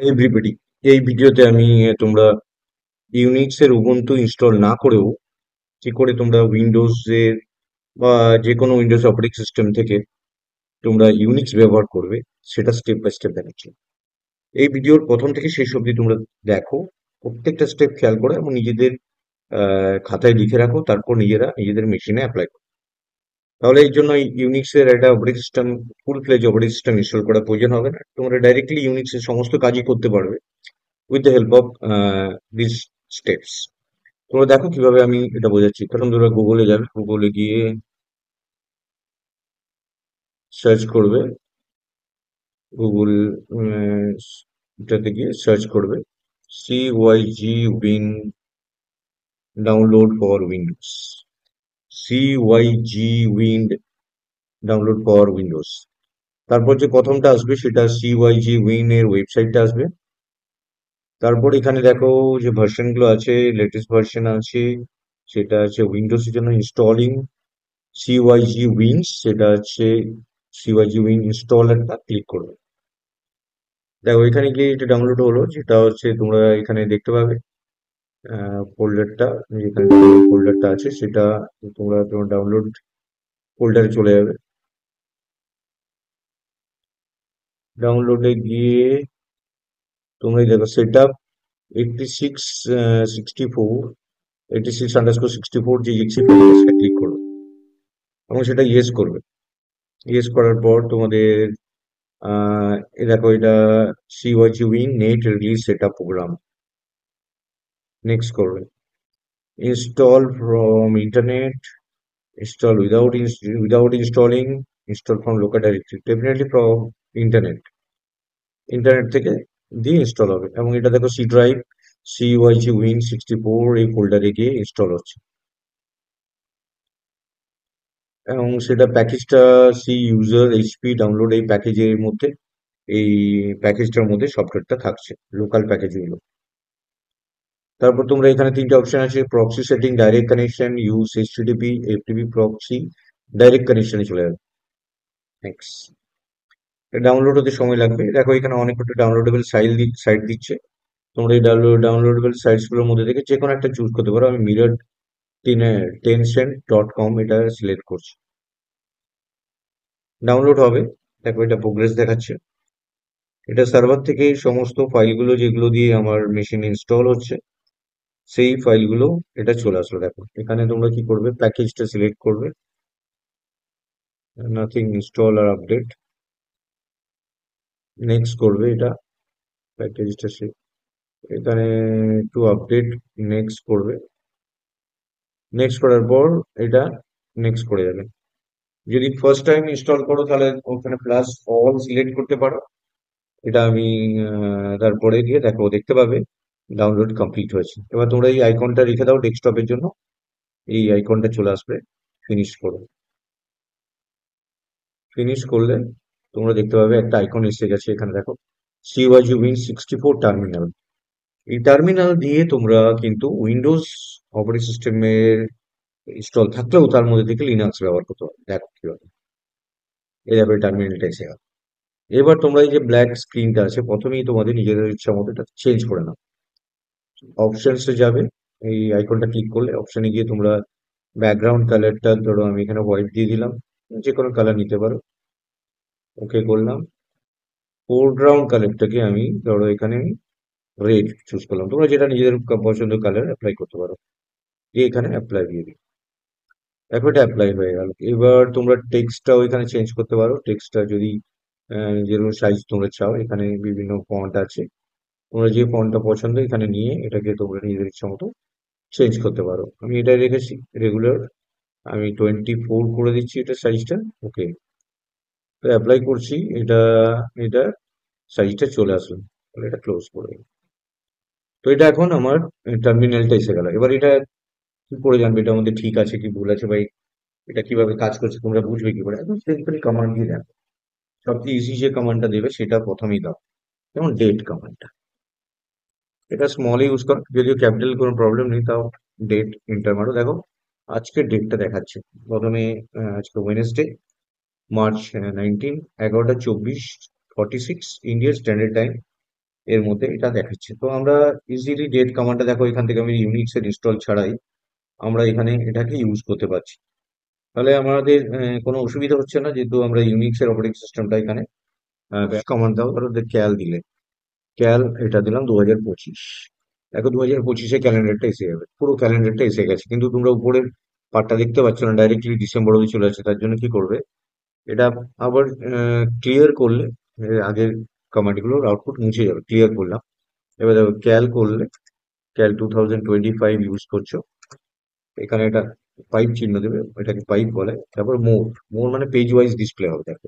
Everybody, এই ভিডিওতে আমি তোমরা ইউনিক্স এর উবুন্টু ইনস্টল না করেও কি করে তোমরা উইন্ডোজ এর বা যে কোনো উইন্ডোজ অপারেটিং সিস্টেম থেকে তোমরা ইউনিক্স ব্যবহার করবে সেটা স্টেপ বাই স্টেপ দেখাচ্ছি। এই ভিডিওর প্রথম থেকে শেষ অবধি তোমরা দেখো, প্রত্যেকটা স্টেপ খেয়াল করে এবং নিজেদের খাতায় লিখে রাখো, তারপর নিজেরা নিজেদের মেশিনে অ্যাপ্লাই করো। তাহলে এই জন্য ইউনিক্স এর একটা অপারেটিং সিস্টেম, ফুল ফ্লেজ অপারেটিং সিস্টেম ইনস্টল করার প্রয়োজন হবে না। তোমরা ডাইরেক্টলি ইউনিক্স এর সমস্ত কাজই করতে পারবে with the help of this steps. তোমরা দেখো কিভাবে আমি এটা বোঝাচ্ছি। প্রথম তোমরা গুগলে যাবে, গুগলে গিয়ে সার্চ করবে। গুগল এটাতে গিয়ে সার্চ করবে CYG win download for Windows. CYG wind download for Windows. তারপর যে প্রথমটা আসবে সেটা CYG উইন এর ওয়েবসাইটটা আসবে। তারপর এখানে দেখো যে ভার্সন গুলো আছে, লেটেস্ট ভার্সন আছে, সেটা আছে উইন্ডোজ এর জন্য ইনস্টলিং CYG উইন্স, সেটা হচ্ছে CYG উইন ইনস্টলারটা ক্লিক করবে। দেখো এখানে গিয়ে এটা ডাউনলোড হলো, যেটা হচ্ছে তোমরা এখানে দেখতে পাবে ফোল্ডারটা, যেখানে ফোল্ডারটা আছে সেটা তোমরা তোমার ডাউনলোড ফোল্ডারে চলে যাবে। ডাউনলোডে গিয়ে তোমরা দেখো সেট আপ 86 64 86_64 যে এক্সি ফাইল সেটা ক্লিক করবে এবং সেটা ইয়েস করবে। ইয়েস করার পর তোমাদের এ দেখো এটা CYG win net release set up program, next করবে। Install from internet, install without installing, install from local directory, definitely from internet, internet থেকে দিয়ে ইনস্টল হবে। এবং এটা দেখো সি ড্রাইভ CYG উইন 64 এই ফোল্ডারে গিয়ে ইনস্টল হচ্ছে এবং সেটা প্যাকেজটা সি ইউজার এইচপি ডাউনলোড এই প্যাকেজের মধ্যে, এই প্যাকেজটার মধ্যে সফটওয়্যারটা থাকছে, লোকাল প্যাকেজগুলো। তারপর তোমরা এখানে তিনটে অপশন আছে, proxy setting, direct connection, use HTTP FTP proxy, direct কানেকশনে চলে যাবে। নেক্সট, ডাউনলোড হতে সময় লাগবে। দেখো এখানে অনেক কটা ডাউনলোডেবল সাইট দিচ্ছে, তোমরা এই ডাউনলোডেবল সাইটস গুলোর মধ্যে থেকে যে কোনো একটা চুজ করতে পারো। আমি মিরর টেনসেন্ট.com এটা সিলেক্ট করছি। ডাউনলোড হবে, দেখো এটা প্রোগ্রেস দেখাচ্ছে। এটা সার্ভার থেকে সমস্ত ফাইলগুলো যেগুলো দিয়ে আমার মেশিন ইনস্টল হচ্ছে সেই ফাইলগুলো এটা চলে আসলো। দেখো এখানে তোমরা কি করবে, প্যাকেজটা সিলেক্ট করবে, নাথিং ইনস্টল আর আপডেট, নেক্সট করবে। এটা প্যাকেজটা এখানে টু আপডেট, নেক্সট করবে। নেক্সট করার পর এটা নেক্সট করে যাবে। যদি ফার্স্ট টাইম ইনস্টল করো তাহলে ওখানে প্লাস অল সিলেক্ট করতে পারো। এটা আমি তারপরে গিয়ে দেখো দেখতে পাবে ডাউনলোড কমপ্লিট হয়েছে। এবার তোমরা এই আইকনটা রেখে দাও ডেস্কটপের জন্য, এই আইকনটা চলে আসবে। ফিনিশ করো, ফিনিশ করলে তোমরা দেখতে পাবে একটা আইকন এসে গেছে। এখানে দেখো CYG উইন 64 টার্মিনাল। এই টার্মিনাল দিয়ে তোমরা কিন্তু উইন্ডোজ অপারেটিং সিস্টেমের ইনস্টল থাকলেও তার মধ্যে থেকে লিনাক্স ব্যবহার করতে পারো। দেখো কিভাবে, এই দেখো টার্মিনালটা এসে গেল। এবার তোমরা এই যে ব্ল্যাক স্ক্রিনটা আছে, প্রথমেই তোমাদের নিজেদের ইচ্ছা মতো এটা চেঞ্জ করে নাও। অপশনসে যাবে, এই আইকনটা ক্লিক করলে অপশনে গিয়ে তোমরা ব্যাকগ্রাউন্ড কালারটা, ধরো আমি এখানে হোয়াইট দিয়ে দিলাম, যে কোনো কালার নিতে পারো। ওকে করলাম। ফোরগ্রাউন্ড কালারটাকে আমি ধরো এখানে আমি রেড চুজ করলাম। তোমরা যেটা নিজেদের পছন্দ কালার অ্যাপ্লাই করতে পারো, দিয়ে এখানে অ্যাপ্লাই দিয়ে দিই। দেখো এটা অ্যাপ্লাই হয়ে গেল। এবার তোমরা টেক্সটটাও এখানে চেঞ্জ করতে পারো। টেক্সটটা যদি যেরকম সাইজ তোমরা চাও, এখানে বিভিন্ন ফন্ট আছে, তোমরা যে ফন্টটা পছন্দ এখানে নিয়ে এটাকে তোমরা নিজেদের ইচ্ছা মতো চেঞ্জ করতে পারো। আমি এটা রেখেছি রেগুলার, আমি 24 করে দিচ্ছি এটা সাইজটা। ওকে, তো অ্যাপ্লাই করছি। এটা এটা সাইজটা চলে আসলো, তাহলে এটা ক্লোজ করে দিই। তো এটা এখন আমার টার্মিনালটা এসে গেল। এবার এটা কি করে জানবে এটা আমাদের ঠিক আছে কি ভুল আছে, ভাই এটা কিভাবে কাজ করছে তোমরা বুঝবে কি করে? একদম সিম্পল কমান্ড দিয়ে দেখো। সবচেয়ে ইজি যে কমান্ডটা দেবে সেটা প্রথমেই দাও, যেমন ডেট কমান্ডটা। এটা স্মলে ইউজ করো, যদিও ক্যাপিটাল কোনো প্রবলেম নেই, তাও ডেট এন্টার মারো। দেখো আজকের ডেটটা দেখাচ্ছে প্রথমে। আজকে Wednesday, March 19, 11:24, 46 Indian standard time. এর মধ্যে এটা দেখাচ্ছে। তো আমরা ইজিলি ডেট কমান্ডটা দেখো, এখান থেকে আমি ইউনিক্স এর ইনস্টল ছাড়াই আমরা এখানে এটাকে ইউজ করতে পারছি। তাহলে আমাদের কোনো অসুবিধা হচ্ছে না, যেহেতু আমরা ইউনিক্স এর অপারেটিং সিস্টেমটা এখানে কমান্ড দাও, ধরো ক্যাল দিলে, ক্যাল এটা দিলাম 2025। দেখো 2025-এ ক্যালেন্ডারটা এসে যাবে, পুরো ক্যালেন্ডারটা এসে গেছে, কিন্তু তোমরা উপরের পার্টটা দেখতে পাচ্ছ না, ডাইরেক্টলি ডিসেম্বর অবধি চলে যাচ্ছে। তার জন্য কি করবে, এটা আবার ক্লিয়ার করলে আগের কমান্ডগুলোর আউটপুট মুছে যাবে। ক্লিয়ার করলাম, এবার দেখো ক্যাল করলে, ক্যাল 2025 ইউজ করছো, এখানে এটা পাইপ চিহ্ন দেবে, এটাকে পাইপ বলে। তারপর মোর, মোর মানে পেজ ওয়াইজ ডিসপ্লে হবে। দেখো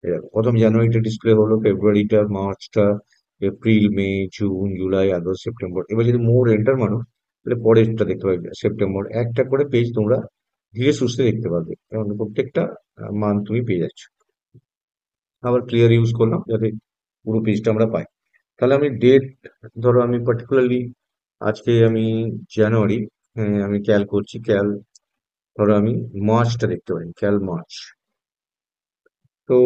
এই দেখো, প্রথম জানুয়ারিটা ডিসপ্লে হলো, ফেব্রুয়ারিটা, মার্চটা, এপ্রিল, মে, জুন, জুলাই, আগস্ট, সেপ্টেম্বর। এবার যদি মোর এন্টার মানো, তাহলে পরেরটা দেখতে পাবে, সেপ্টেম্বর। একটা করে পেজ তোমরা ধীরে সুস্থে দেখতে পাবে, এবং প্রত্যেকটা মান্থ তুমি পেয়ে যাচ্ছ। আবার ক্লিয়ার ইউজ করলাম যাতে পুরো পেজটা আমরা পাই। তাহলে আমি ডেট, ধরো আমি পার্টিকুলারলি আজকে আমি জানুয়ারি, আমি ক্যাল করছি, ক্যাল, ধরো আমি মার্চটা দেখতে পারি, ক্যাল মার্চ। তো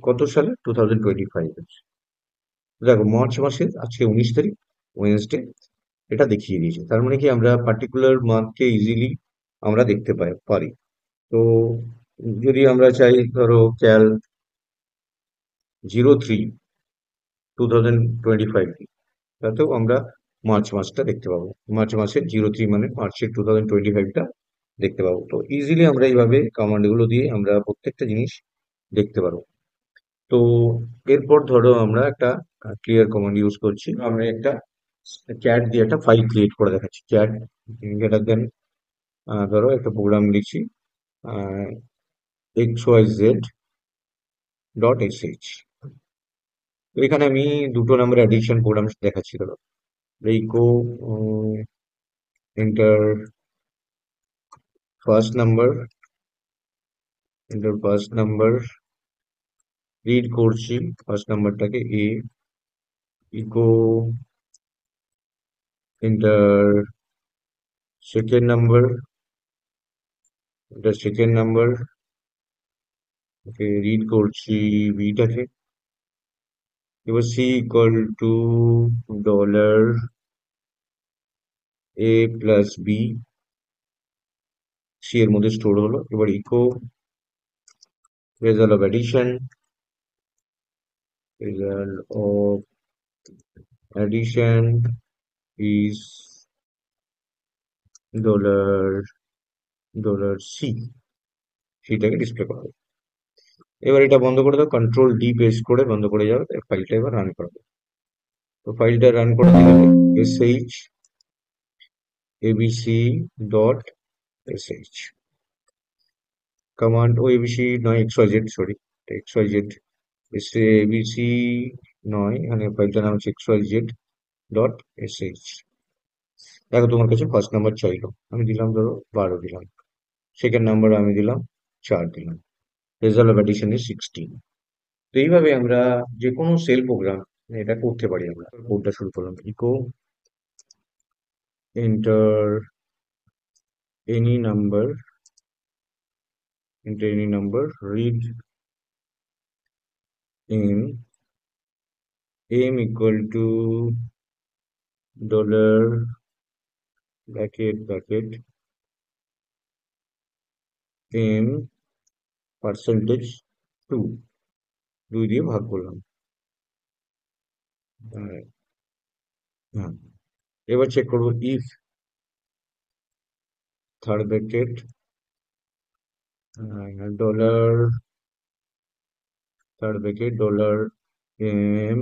কত সালে, 2025। দেখো মার্চ মাসের আজকে 19 তারিখ, ওয়েনসডে, এটা দেখিয়ে দিয়েছে। তার মানে কি, আমরা পার্টিকুলার মান্থকে ইজিলি আমরা দেখতে পারি। তো যদি আমরা চাই, ধরো ক্যাল 03/2025, তাতেও আমরা মার্চ মাসটা দেখতে পাবো। মার্চ মাসের 03 মানে মার্চের 2025টা দেখতে পাবো। তো ইজিলি আমরা এইভাবে কমান্ডগুলো দিয়ে আমরা প্রত্যেকটা জিনিস দেখতে পারবো। তো এরপর ধরো আমরা একটা ক্লিয়ার কমান্ড ইউজ করছি, আমরা একটা ক্যাট দিয়ে একটা ফাইল ক্রিয়েট করে দেখাচ্ছি। ক্যাট গ্রেটার দেন, ধরো একটা প্রোগ্রাম লিখছি, xyz.sh। তো এখানে আমি দুটো নাম্বার অ্যাডিকশন প্রোগ্রাম দেখাচ্ছি। ধরো echo enter first number, enter first number, read করছি ফার্স্ট নাম্বারটাকে, ইকো এন্টার সেকেন্ড নাম্বার, এটা সেকেন্ড নাম্বার, ওকে রিড করছি বিটাকে। এবার C equal to $a+b, C এর মধ্যে স্টোর হলো। এবার echo result of addition, result of addition is dollar $c, সেটাকে ডিসপ্লে করা হবে। এবার এটা বন্ধ করে দাও, কন্ট্রোল D পেস্ট করে বন্ধ করে যাবে। ফাইলটা এবার রান করাবে। তো ফাইলটা রান করে দিলে sh abc.sh কমান্ড, ও এবিসি নয়, xyz, সরি, xyz, এসে এবিসি নয়, এখানে ফাইলটার নাম হচ্ছে xyz.sh। দেখো তোমার কাছে ফার্স্ট নাম্বার চাইলো, আমি দিলাম ধরো 12 দিলাম, সেকেন্ড নাম্বার আমি দিলাম 4 দিলাম, রেজাল্ট অফ অ্যাডিশন ইজ 16। তো এইভাবে আমরা যে কোনো সেল প্রোগ্রাম এটা করতে পারি। আমরা কোডটা শুরু করলাম, echo enter any number, read in m equal to dollar bracket m percentage 2, 2 দিয়ে ভাগ করলাম। হ্যাঁ, হ্যাঁ। এবার চেক করবো, if third bracket dollar, dollar m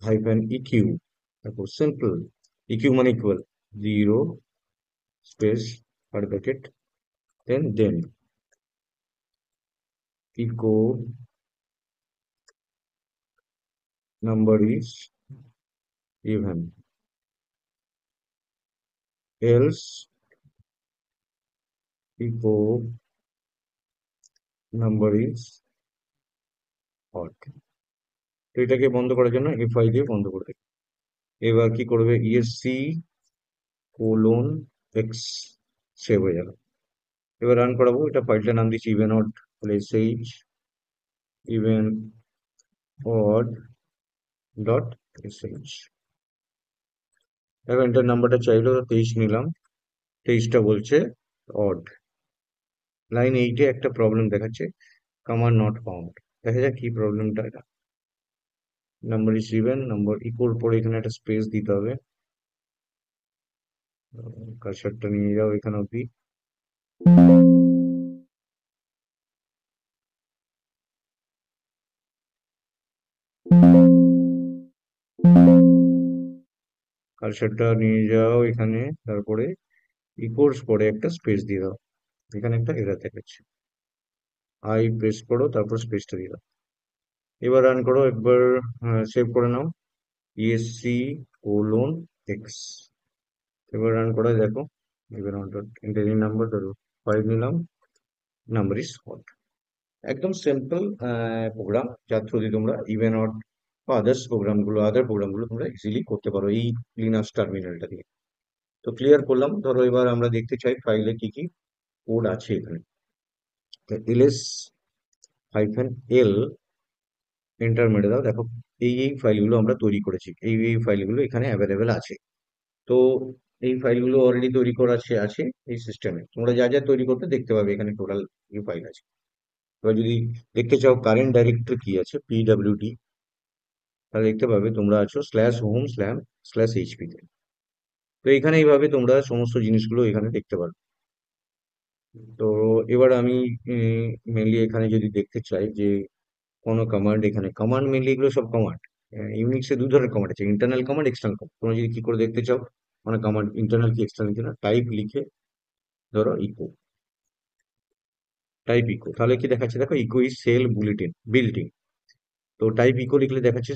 hyphen EQ, তারপর সিম্পল, ইকিউ মানে equal, 0 space third bracket, then echo number is even, else echo number is odd. তো এটাকে বন্ধ করার জন্য F5 দিয়ে বন্ধ করে দেবে। এবার কি করবে, ESC:(x) সেভ হয়ে যাবে। এবার রান করাবো, এটা ফাইলটার নাম দিচ্ছি ইভেন অড, তাহলে sh even odd dot sh। দেখো এন্টার নাম্বারটা চাইলো 23 নিলাম, 23টা বলছে অড। লাইন 8-এ একটা প্রবলেম দেখাচ্ছে, কমান্ড নট ফাউন্ড। দেখা যাক কি প্রবলেমটা এটা। Number is even, number equal পরে এখানে একটা স্পেস দিতে হবে। কার্সারটা নিয়ে যাও এখানে অব্দি। কার্সারটা নিয়ে যাও এখানে, তারপরে ইকুয়ালস পরে একটা স্পেস দিয়ে দাও। এখানে একটা এরর দেখাচ্ছে, আই প্রেস করো তারপর স্পেসটা দিয়ে দাও। এবার রান করো একবার, সেভ করে নাও, ইএসসি কোলন এক্স। এবার রান করে দেখো। এবার এন্টার নাম্বার ধরো 5 নিলাম, নাম্বার ইজ হট। একদম সিম্পল প্রোগ্রাম, যার থ্রু দিয়ে তোমরা ইভেন অড বা আদার প্রোগ্রামগুলো তোমরা ইজিলি করতে পারো এই লিনাক্স টার্মিনালটা দিয়ে। তো ক্লিয়ার করলাম। ধরো এবার আমরা দেখতে চাই ফাইলে কি কি কোড আছে এখানে। ls হাইফেন এল এন্টার মেরে দাও। দেখো এই ফাইলগুলো আমরা তৈরি করেছি, এই ফাইলগুলো এখানে অ্যাভেলেবেল আছে। তো এই ফাইলগুলো অলরেডি তৈরি করা আছে এই সিস্টেমে। তোমরা যা যা তৈরি করতে দেখতে পাবে এখানে টোটাল এই ফাইল আছে। এবার যদি দেখতে চাও কারেন্ট ডাইরেক্টরি কি আছে, পিডব্লিউডি, তাহলে দেখতে পাবে তোমরা আছো /home//hp তে। তো এখানে এইভাবে তোমরা সমস্ত জিনিসগুলো এখানে দেখতে পারো। তো এবার আমি মেনলি এখানে যদি দেখতে চাই যে কোনো কমান্ড, এখানে কমান্ড মেনলি এগুলো সব কমান্ড। ইউনিক্সে দু ধরনের কমান্ড আছে, ইন্টারনাল কমান্ড, এক্সটার্নাল কমান্ড। তোমরা যদি কি করে দেখতে চাও মানে কমান্ড ইন্টারনাল কি এক্সটার্নাল কি না, টাইপ লিখে ধরো ইকো, টাইপ ইকো, তাহলে কি দেখাচ্ছে দেখো, echo is shell bulletin builtin. তো টাইপ ইকো লিখলে দেখাচ্ছে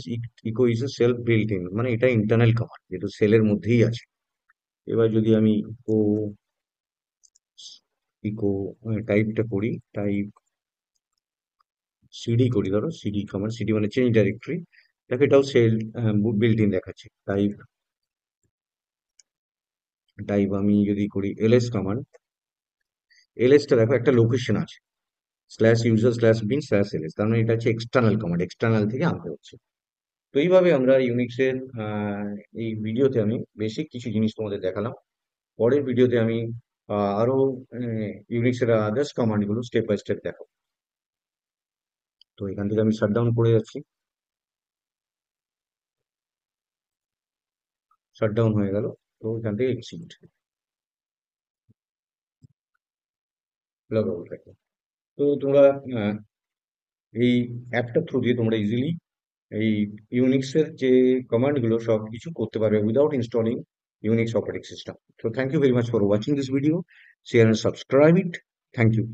echo is self built in, মানে এটা ইন্টারনাল কমান্ড যেহেতু সেলের মধ্যেই আছে। এবার যদি আমি ইকো ইকো টাইপটা করি, টাইপ সিডি করি, ধরো সিডি কমান্ড, সিডি মানে চেঞ্জ ডাইরেক্টরি। দেখো এটাও সেল বিল্ট ইন দেখাচ্ছে। টাইপ টাইপ আমি যদি করি এলএস কমান্ড, এলএসটা দেখো একটা লোকেশন আছে, /user/bin/ls, তার মানে এটা হচ্ছে এক্সটার্নাল কমান্ড, এক্সটার্নাল থেকে আনতে হচ্ছে। তো এইভাবে আমরা ইউনিক্সের এই ভিডিওতে আমি বেসিক কিছু জিনিস তোমাদের দেখালাম। পরের ভিডিওতে আমি আরো ইউনিক্সের আদার্স কমান্ড গুলো স্টেপ বাই স্টেপ দেখো। তো এখান থেকে আমি শাটডাউন করে যাচ্ছি, শাটডাউন হয়ে গেল। তো এখান থেকে এক্সিট লগ আউট রাখো। তো তোমরা আহ, এই অ্যাপটার থ্রু দিয়ে তোমরা ইজিলি এই ইউনিক্সের যে কমান্ড গুলো সব কিছু করতে পারবে without installing Unix operating system. So thank you very much for watching this video. Share and subscribe it. Thank you.